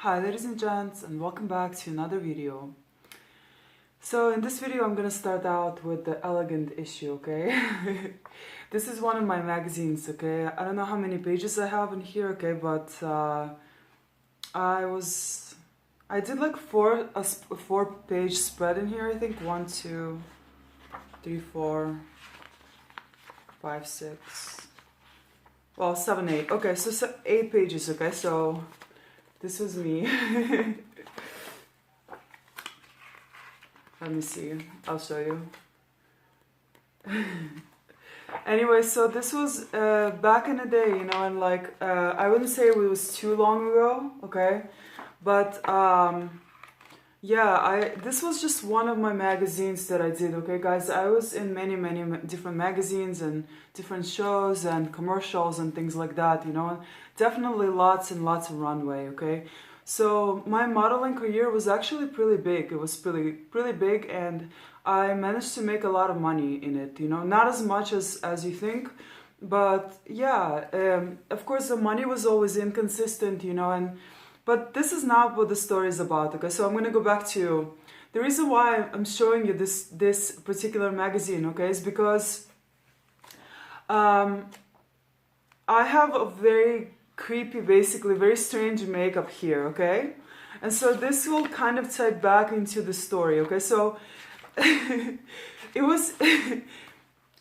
Hi ladies and gents, and welcome back to another video. So in this video I'm gonna start out with the elegant issue, okay? This is one of my magazines, okay? I don't know how many pages I have in here, okay, but I did like a 4-page spread in here, I think. 1, 2, 3, 4, 5, 6, well, 7, 8. Okay, so 8 pages, okay? So this was me. Let me see, I'll show you. Anyway, so this was back in the day, you know, and like, I wouldn't say it was too long ago, okay? But yeah, this was just one of my magazines that I did, okay guys? I was in many different magazines and different shows and commercials and things like that, you know? Definitely lots and lots of runway, okay? So my modeling career was actually pretty big. It was pretty big, and I managed to make a lot of money in it, you know? Not as much as you think, but yeah, of course the money was always inconsistent, you know, but this is not what the story is about, okay? So I'm gonna go back to the reason why I'm showing you this particular magazine, okay, is because I have a very creepy, basically very strange makeup here, okay? And so this will kind of tie back into the story, okay? So it was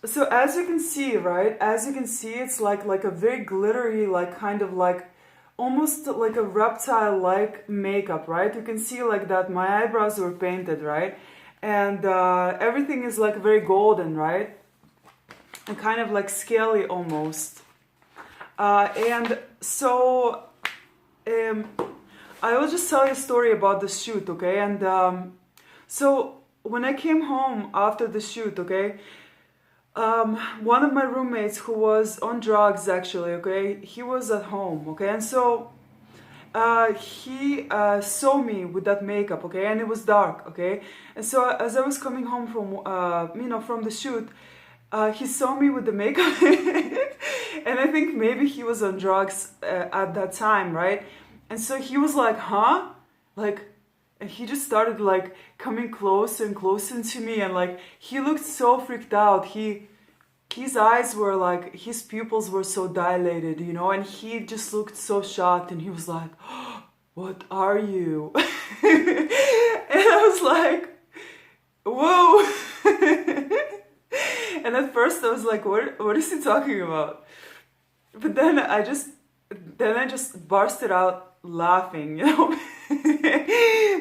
so as you can see, right? As you can see, it's like a very glittery, like kind of like almost like a reptile-like makeup, right? You can see like that my eyebrows were painted, right? And everything is like very golden, right? And kind of like scaly almost. And so I will just tell you a story about the shoot, okay? And so when I came home after the shoot, okay, one of my roommates who was on drugs actually, okay, he was at home, okay, and so he saw me with that makeup, okay, and it was dark, okay, and so as I was coming home from you know, from the shoot, he saw me with the makeup and I think maybe he was on drugs at that time, right? And so he was like, huh? Like, and he just started like coming closer and closer to me, and like he looked so freaked out. His eyes were like, his pupils were so dilated, you know, and he just looked so shocked, and he was like, oh, what are you? And I was like, whoa. And at first I was like, what is he talking about? But then I just bursted out laughing, you know,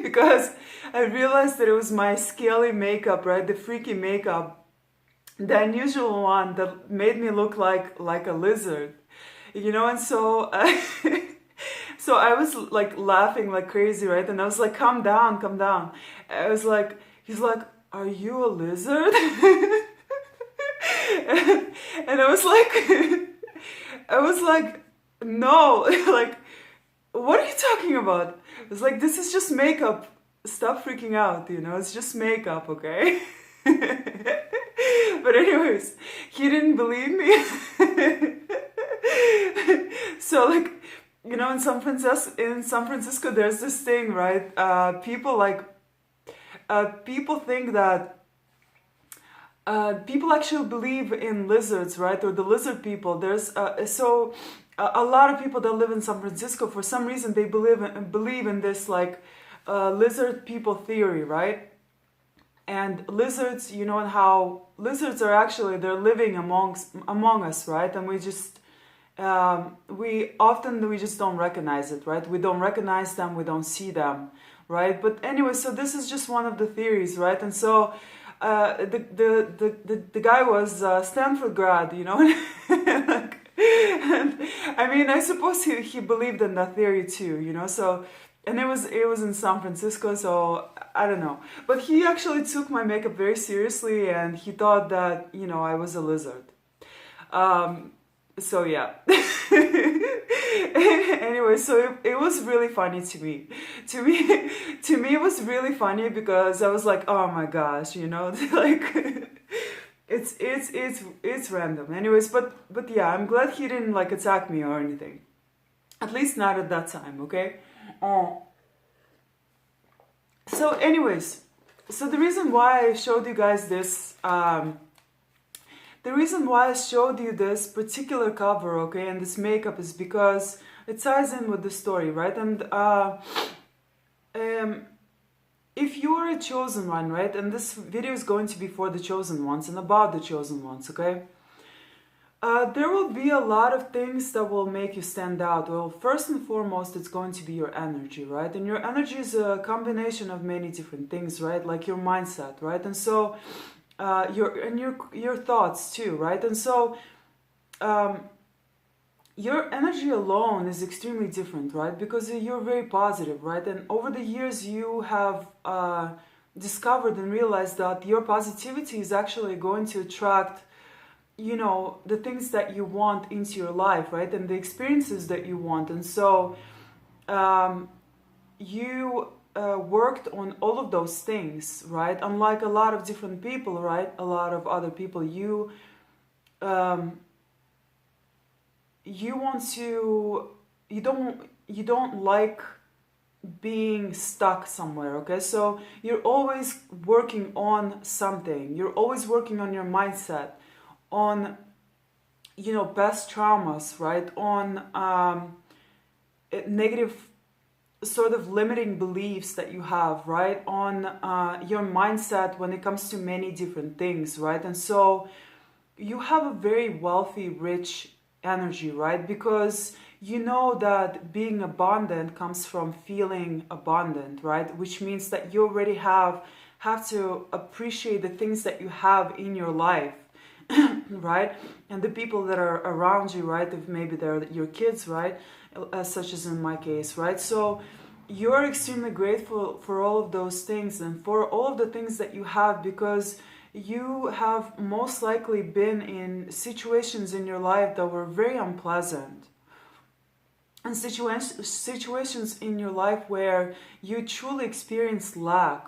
because I realized that it was my scaly makeup, right? The freaky makeup, the unusual one that made me look like a lizard, you know. And so so I was like laughing like crazy, right? And I was like, calm down, calm down. I was like, he's like, are you a lizard? And I was like, no, like, what are you talking about? It's like, this is just makeup. Stop freaking out, you know, it's just makeup, okay? But anyways, he didn't believe me. So like, you know, in San Francisco, there's this thing, right? People think that people actually believe in lizards, right? Or the lizard people. There's a lot of people that live in San Francisco, for some reason, they believe in this like lizard people theory, right? And lizards, you know, and how lizards are actually, they're living among us, right? And we just we just don't recognize it, right? We don't recognize them, we don't see them, right? But anyway, so this is just one of the theories, right? And so the guy was Stanford grad, you know. And I mean, I suppose he believed in that theory too, you know. So, and it was in San Francisco, so I don't know. But he actually took my makeup very seriously, and he thought that, you know, I was a lizard. So yeah. Anyway, so it was really funny to me. To me, it was really funny because I was like, oh my gosh, you know, like it's random. Anyways, but yeah, I'm glad he didn't like attack me or anything. At least not at that time, okay? So anyways, so the reason why I showed you guys this, the reason why I showed you this particular cover, okay, and this makeup is because it ties in with the story, right? And if you are a chosen one, right, and this video is going to be for the chosen ones and about the chosen ones, okay? There will be a lot of things that will make you stand out. Well, first and foremost, it's going to be your energy, right? And your energy is a combination of many different things, right? Like your mindset, right? And so your thoughts too, right? And so your energy alone is extremely different, right? Because you're very positive, right? And over the years, you have discovered and realized that your positivity is actually going to attract, you know, the things that you want into your life, right? And the experiences that you want. And so you worked on all of those things, right? Unlike a lot of different people, right? A lot of other people, you want to, you don't like being stuck somewhere, okay? So you're always working on something. You're always working on your mindset, on, you know, past traumas, right? On negative sort of limiting beliefs that you have, right? On your mindset when it comes to many different things, right? And so you have a very wealthy, rich energy, right? Because you know that being abundant comes from feeling abundant, right? Which means that you already have to appreciate the things that you have in your life, right? And the people that are around you, right? If maybe they're your kids, right? Such as in my case, right? So you're extremely grateful for all of those things and for all of the things that you have, because you have most likely been in situations in your life that were very unpleasant, and situations in your life where you truly experienced lack,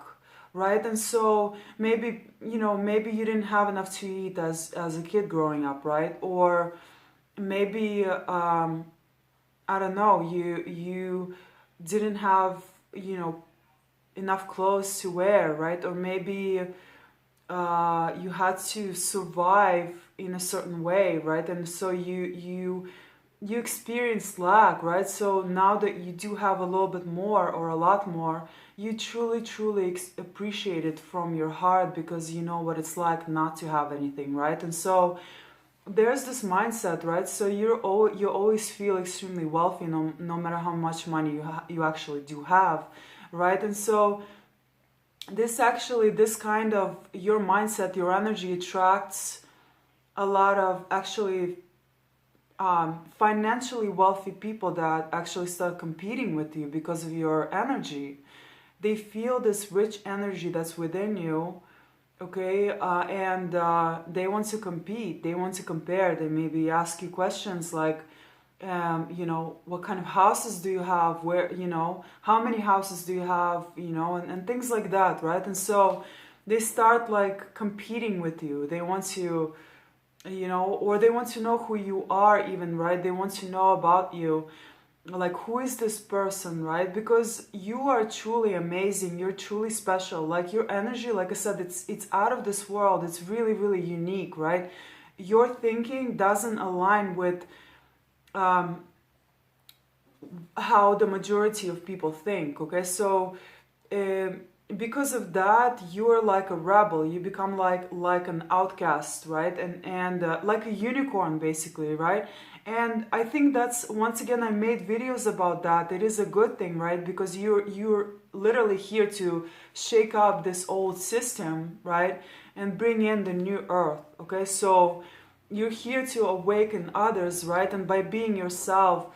right? And so maybe, you know, maybe you didn't have enough to eat as a kid growing up, right? Or maybe I don't know, you didn't have, you know, enough clothes to wear, right? Or maybe you had to survive in a certain way, right? And so you experienced lack, right? So now that you do have a little bit more or a lot more, you truly appreciate it from your heart, because you know what it's like not to have anything, right? And so there's this mindset, right? So you always feel extremely wealthy, no matter how much money you actually do have, right? And so this kind of your mindset, your energy attracts a lot of actually financially wealthy people that actually start competing with you because of your energy. They feel this rich energy that's within you, okay, and they want to compete, they want to compare, they maybe ask you questions like, you know, what kind of houses do you have, where, you know, how many houses do you have, you know, and things like that, right? And so they start like competing with you. They want to, you know, or they want to know who you are even, right? They want to know about you, like, who is this person, right? Because you are truly amazing, you're truly special. Like, your energy, like I said, it's out of this world. It's really unique, right? Your thinking doesn't align with how the majority of people think, okay? So because of that, you're like a rebel. You become like an outcast, right? And like a unicorn, basically, right? And I think that's, once again, I made videos about that. It is a good thing, right? Because you're literally here to shake up this old system, right? And bring in the new earth, okay? So you're here to awaken others, right? And by being yourself,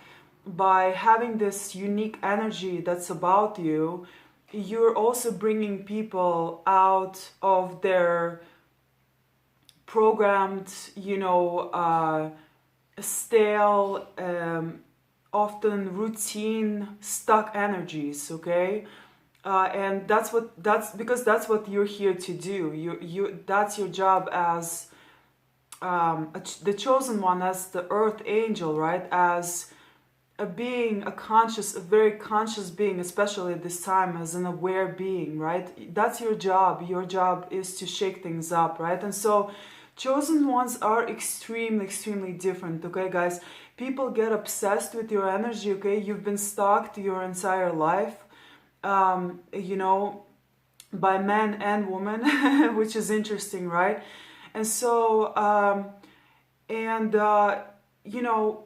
by having this unique energy that's about you, you're also bringing people out of their programmed, you know, stale, often routine, stuck energies, okay? And that's because that's what you're here to do. That's your job as the chosen one, as the earth angel, right? As a being, a very conscious being, especially at this time, as an aware being, right? That's your job. Your job is to shake things up, right? And so chosen ones are extremely different, okay, guys? People get obsessed with your energy, okay? You've been stalked your entire life, you know, by men and women, which is interesting, right? And so, you know,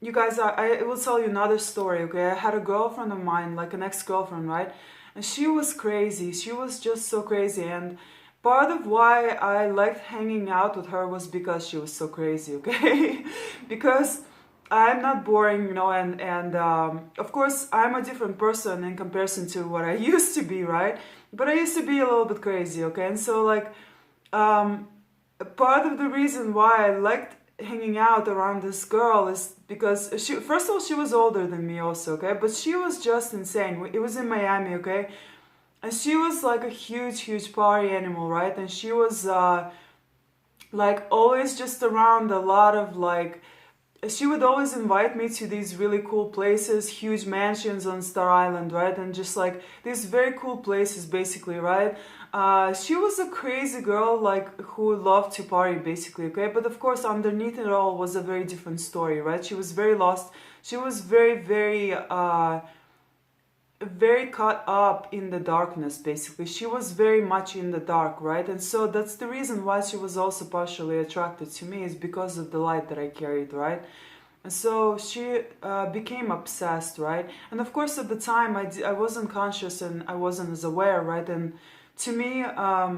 you guys, I will tell you another story, okay? I had a girlfriend of mine, like an ex-girlfriend, right? And she was crazy. She was just so crazy. And part of why I liked hanging out with her was because she was so crazy, okay? Because I'm not boring, you know, and of course I'm a different person in comparison to what I used to be, right? But I used to be a little bit crazy, okay? And so like, part of the reason why I liked hanging out around this girl is because she, first of all, she was older than me also, okay? But she was just insane. It was in Miami, okay? And she was like a huge party animal, right? And she was like always just around a lot of like, she would always invite me to these really cool places, huge mansions on Star Island, right? And just like these very cool places, basically, right? She was a crazy girl, like, who loved to party, basically, okay? But of course, underneath it all was a very different story, right? She was very lost. She was very caught up in the darkness, basically. She was very much in the dark, right? And so that's the reason why she was also partially attracted to me, is because of the light that I carried, right? And so she became obsessed, right? And of course, at the time, I wasn't conscious and I wasn't as aware, right? And to me, I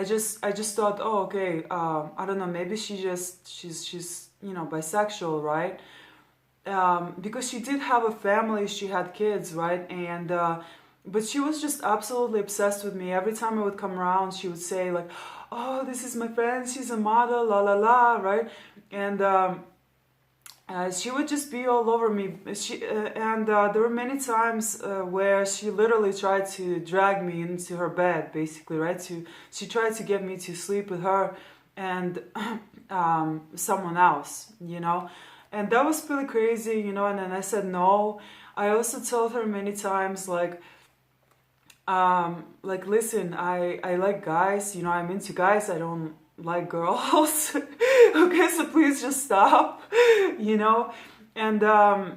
just thought, oh, okay, I don't know, maybe she's you know, bisexual, right? Because she did have a family, she had kids, right? And but she was just absolutely obsessed with me. Every time I would come around, she would say like, "Oh, this is my friend. She's a model, la la la," right? And she would just be all over me. There were many times where she literally tried to drag me into her bed, basically, right? She tried to get me to sleep with her and someone else, you know. And that was pretty crazy, you know, and then I said no. I also told her many times, listen, I like guys, you know, I'm into guys, I don't like girls. Okay, so please just stop, you know. And I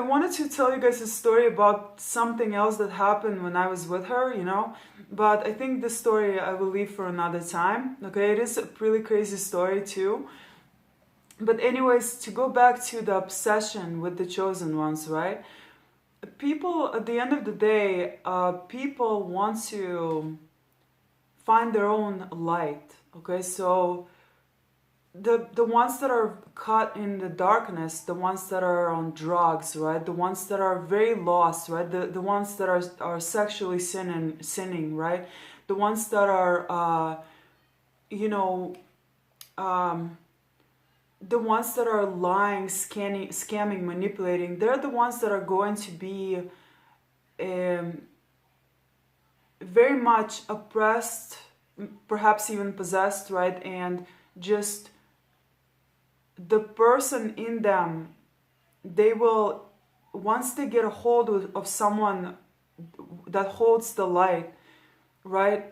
wanted to tell you guys a story about something else that happened when I was with her, you know. But I think this story I will leave for another time, okay? It is a really crazy story too. But anyways, to go back to the obsession with the chosen ones, right? People, at the end of the day, people want to find their own light, okay? So the ones that are caught in the darkness, the ones that are on drugs, right? The ones that are very lost, right? The ones that are sexually sinning, right? The ones that are, you know, the ones that are lying, scamming, manipulating, they're the ones that are going to be very much oppressed, perhaps even possessed, right? And just the person in them, they will, once they get a hold of someone that holds the light, right?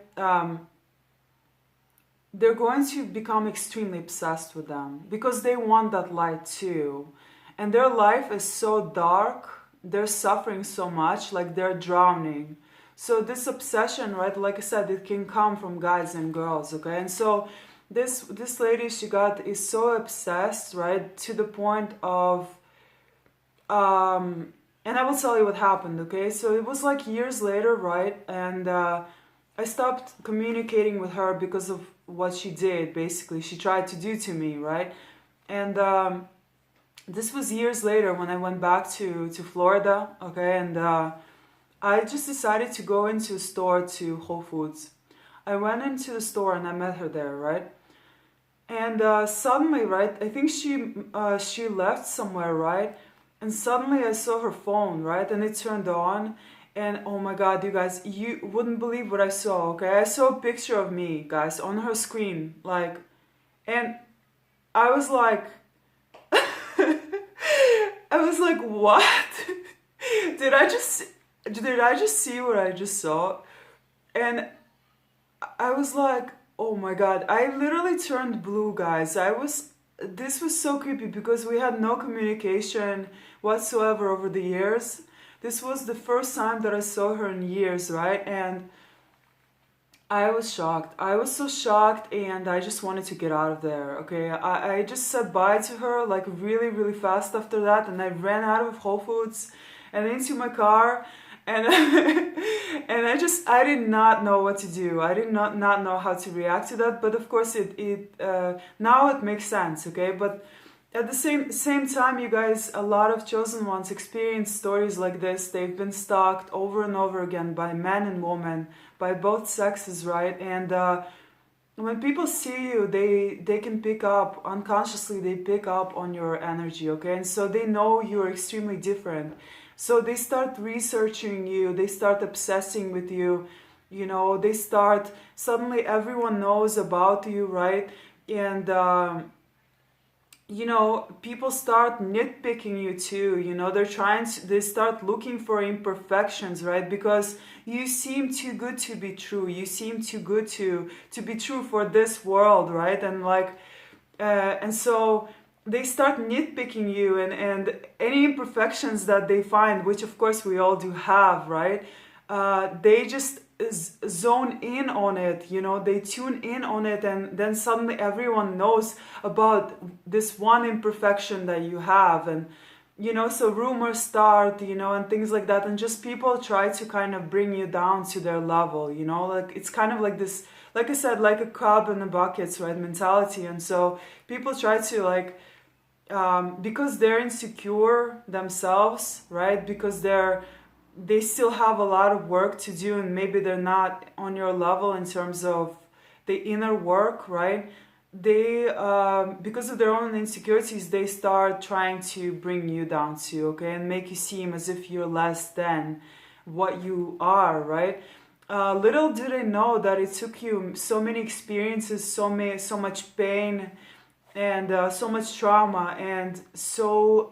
They're going to become extremely obsessed with them because they want that light too. And their life is so dark, they're suffering so much, like they're drowning. So this obsession, right, like I said, it can come from guys and girls, okay? And so this lady is so obsessed, right, to the point of and I will tell you what happened, okay? So it was like years later, right? And I stopped communicating with her because of what she did, basically. She tried to do to me, right? And this was years later when I went back to Florida, okay? And I just decided to go into a store, to Whole Foods. I went into the store and I met her there, right? And suddenly, right, I think she left somewhere, right? And suddenly I saw her phone, right? And it turned on. And oh my God, you guys, you wouldn't believe what I saw, okay? I saw a picture of me, guys, on her screen. Like, and I was like, I was like, what? did I just did I just see what I just saw? And I was like, oh my god, I literally turned blue, guys. This was so creepy because we had no communication whatsoever over the years. This was the first time that I saw her in years, right? And I was shocked. I was so shocked, and I just wanted to get out of there, okay? I just said bye to her like really, really fast after that, and I ran out of Whole Foods and into my car, and and I did not know what to do. I did not know how to react to that, but of course now it makes sense, okay? But at the same time, you guys, a lot of chosen ones experience stories like this. They've been stalked over and over again by men and women, by both sexes, right? And when people see you, they can pick up unconsciously. They pick up on your energy, okay? And so they know you're extremely different. So they start researching you. They start obsessing with you. You know, they start suddenly everyone knows about you, right? And you know, people start nitpicking you too. You know, they start looking for imperfections, right? Because you seem too good to be true. You seem too good to be true for this world, right? And like and so they start nitpicking you, and any imperfections that they find, which of course we all do have, right? They just zone in on it, you know, they tune in on it, and then suddenly everyone knows about this one imperfection that you have. And you know, so rumors start, you know, and things like that, and just people try to kind of bring you down to their level, you know, like it's kind of like this, like I said, like a crab in the buckets, right, mentality. And so people try to like because they're insecure themselves, right, because they still have a lot of work to do, and maybe they're not on your level in terms of the inner work, right? They because of their own insecurities, they start trying to bring you down too, okay, and make you seem as if you're less than what you are, right? Little do they know that it took you so many experiences, so much pain, and so much trauma, and so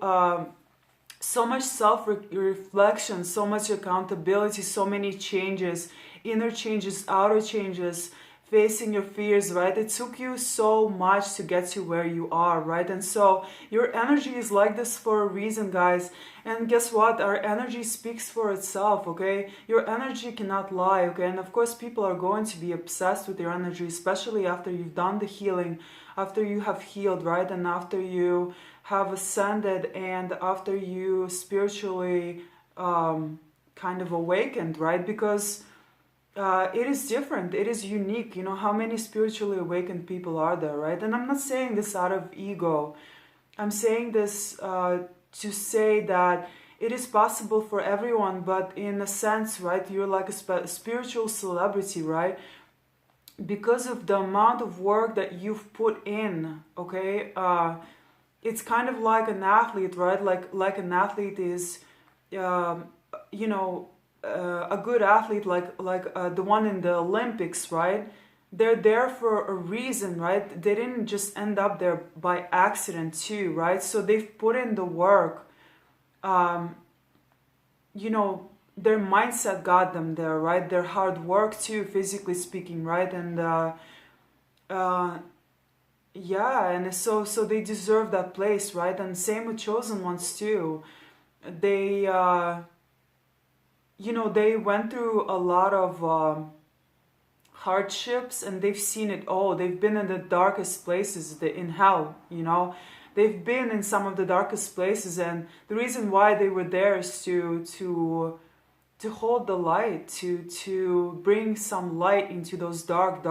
much self-reflection, so much accountability, so many changes, inner changes, outer changes, facing your fears, right? It took you so much to get to where you are, right? And so your energy is like this for a reason, guys. And guess what? Our energy speaks for itself, okay? Your energy cannot lie, okay? And of course, people are going to be obsessed with your energy, especially after you've done the healing, after you have healed, right? And after you have ascended, and after you spiritually kind of awakened, right? Because it is different, it is unique. You know, how many spiritually awakened people are there, right? And I'm not saying this out of ego. I'm saying this to say that it is possible for everyone, but in a sense, right, you're like a spiritual celebrity, right? Because of the amount of work that you've put in, okay? It's kind of like an athlete, right? Like an athlete is, you know, a good athlete, like the one in the Olympics, right? They're there for a reason, right? They didn't just end up there by accident too, right? So they've put in the work. You know, their mindset got them there, right? Their hard work too, physically speaking, right? And yeah, and so they deserve that place, right? And same with chosen ones too. They you know, they went through a lot of hardships, and they've seen it all. They've been in the darkest places, in hell, you know. They've been in some of the darkest places, and the reason why they were there is to hold the light, to bring some light into those dark,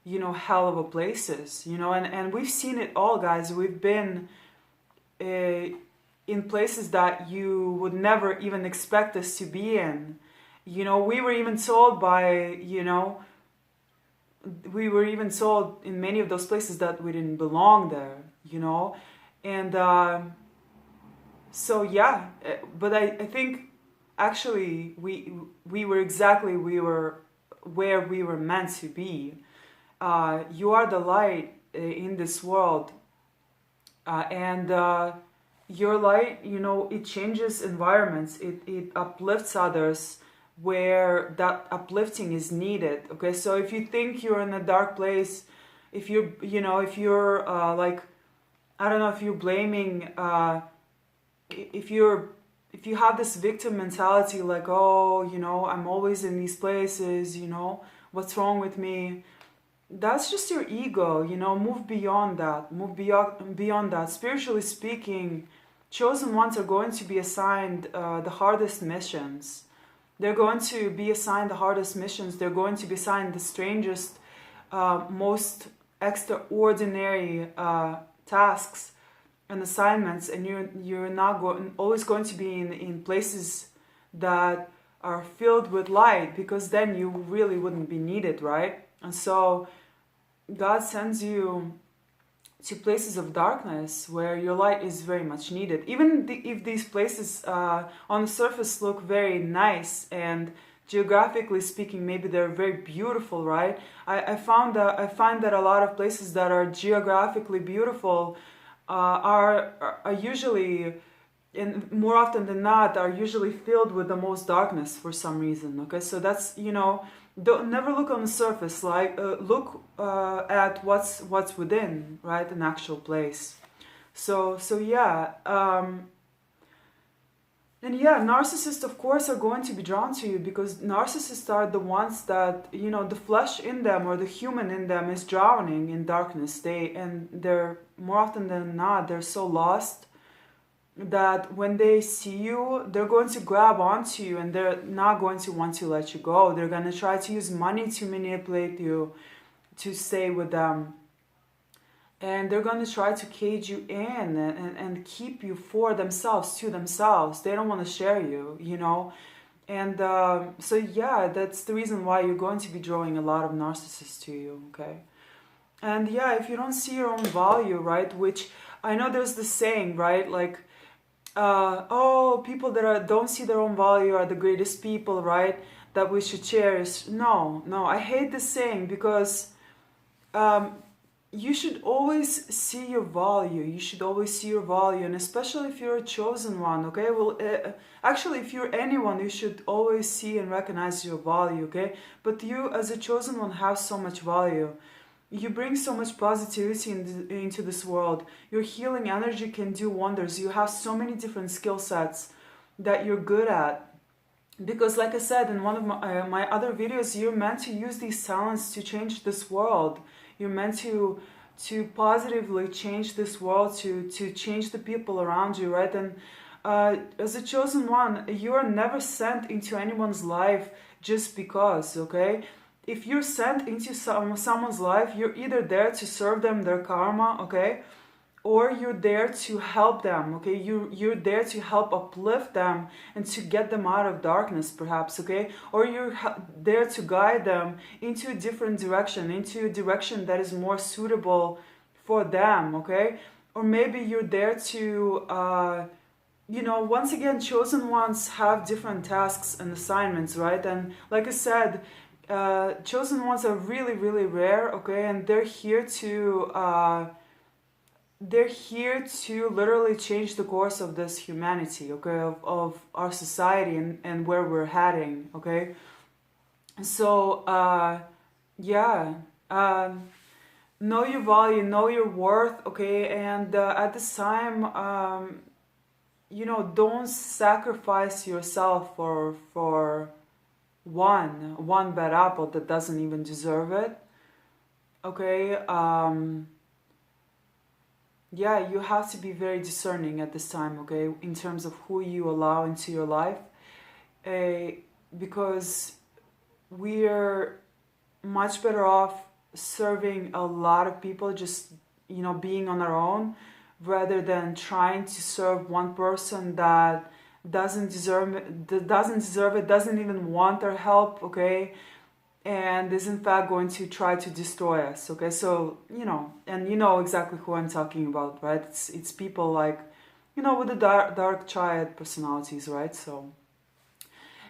you know, hell of a places, you know. And we've seen it all, guys. We've been in places that you would never even expect us to be in. You know, we were even told we were even told in many of those places that we didn't belong there, you know. And so yeah, but I think actually we were where we were meant to be. You are the light in this world, and your light, you know, it changes environments, it uplifts others where that uplifting is needed. Okay, so if you think you're in a dark place, if you're, you know, if you're like, I don't know, if you're blaming, if you're, if you have this victim mentality, like, oh, you know, I'm always in these places, you know, what's wrong with me? That's just your ego, you know. Move beyond that, move beyond that. Spiritually speaking, chosen ones are going to be assigned the hardest missions. They're going to be assigned the hardest missions. They're going to be assigned the strangest, most extraordinary tasks and assignments, and you're not always going to be in places that are filled with light, because then you really wouldn't be needed, right? And so God sends you to places of darkness where your light is very much needed. Even if these places on the surface look very nice and geographically speaking, maybe they're very beautiful, right? I find that a lot of places that are geographically beautiful are usually, and more often than not, are usually filled with the most darkness for some reason. Okay, so that's, you know, don't never look on the surface. Like look at what's within, right? An actual place. So yeah. And yeah, narcissists, of course, are going to be drawn to you, because narcissists are the ones that, you know, the flesh in them or the human in them is drowning in darkness. They're more often than not, they're so lost that when they see you, they're going to grab onto you and they're not going to want to let you go. They're going to try to use money to manipulate you to stay with them. And they're going to try to cage you in and keep you for themselves, to themselves. They don't want to share you, you know. And so yeah, that's the reason why you're going to be drawing a lot of narcissists to you, okay? And yeah, if you don't see your own value, right, which I know there's this saying, right, like, oh, people that don't see their own value are the greatest people, right, that we should cherish. No, I hate this saying, because you should always see your value. You should always see your value, and especially if you're a chosen one, okay? Well, actually, if you're anyone, you should always see and recognize your value, okay? But you, as a chosen one, have so much value. You bring so much positivity into this world. Your healing energy can do wonders. You have so many different skill sets that you're good at. Because like I said in one of my other videos, you're meant to use these talents to change this world. You're meant to positively change this world, to change the people around you, right? And as a chosen one, you are never sent into anyone's life just because, okay? If you're sent into someone's life, you're either there to serve them their karma, okay? Or you're there to help them, okay? You're there to help uplift them and to get them out of darkness, perhaps, okay? Or you're there to guide them into a different direction, into a direction that is more suitable for them, okay? Or maybe you're there to, you know, once again, chosen ones have different tasks and assignments, right? And like I said, chosen ones are really, really rare, okay? And they're here to literally change the course of this humanity, okay, of our society and where we're heading, okay? So yeah, know your value, know your worth, okay? And at this time, you know, don't sacrifice yourself for one bad apple that doesn't even deserve it, okay? Yeah, you have to be very discerning at this time, okay, in terms of who you allow into your life, because we're much better off serving a lot of people, just, you know, being on our own, rather than trying to serve one person that doesn't deserve it, doesn't even want our help, okay, and is in fact going to try to destroy us, okay? So, you know, and you know exactly who I'm talking about, right? It's people like, you know, with the dark triad personalities, right? So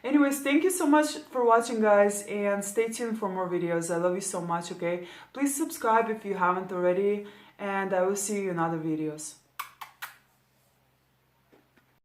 anyways, thank you so much for watching, guys, and stay tuned for more videos. I love you so much, okay? Please subscribe if you haven't already, and I will see you in other videos.